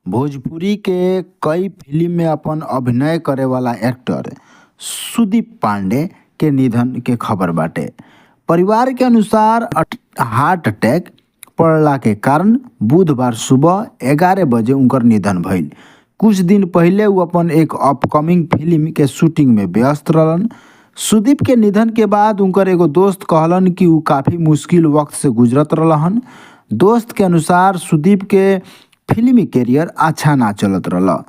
भोजपुरी के कई फिल्म में अपन अभिनय करे वाला एक्टर सुदीप पांडे के निधन के खबर बाटे। परिवार के अनुसार हार्ट अटैक पड़ला के कारण बुधवार सुबह 11 बजे उनकर निधन भइल। कुछ दिन पहिले उ अपन एक अपकमिंग फिल्म के शूटिंग में व्यस्त रहलन। सुदीप के निधन के बाद उनकर एगो दोस्त कहलन कि उ काफ़ी मुश्किल वक्त से गुजरत रहलन। दोस्त के अनुसार सुदीप के फिल्मी कैरियर अच्छा ना चलत रहल।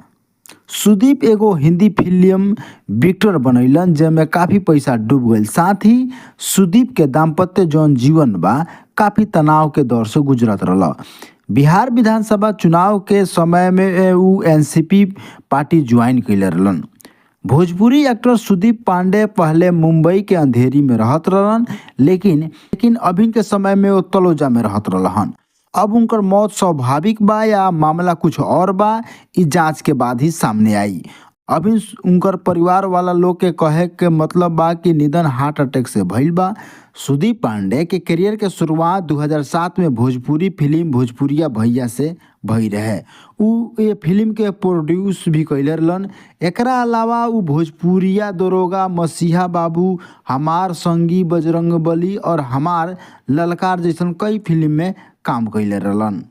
सुदीप एगो हिंदी फिल्म विक्टर बनैलन जेमे काफ़ी पैसा डूब गईल। साथ ही सुदीप के दाम्पत्य जौन जीवन बा काफ़ी तनाव के दौर से गुजरत रहल। बिहार विधानसभा चुनाव के समय में उ एनसीपी पार्टी ज्वाइन कैले रहलन। भोजपुरी एक्टर सुदीप पांडे पहले मुंबई के अंधेरी में रहत रहलन, लेकिन अभी के समय में वो तलोजा में रहत रहलन। अब उनकर मौत स्वाभाविक बा या मामला कुछ और बा, इ जांच के बाद ही सामने आई। अभी उनकर परिवार वाला लोग के कहे के मतलब बा कि निधन हार्ट अटैक से भइल बा। सुदीप पांडे के करियर के शुरुआत 2007 में भोजपुरी फिल्म भोजपुरिया भैया से भई रहे। उ ये फिल्म के प्रोड्यूस भी कैले रहलन। एकरा अलावा उ भोजपुरिया दरोगा, मसीहा बाबू, हमार संगी बजरंगबली और हमार ललकार जैसन कई फिल्म में काम कैले रहलन।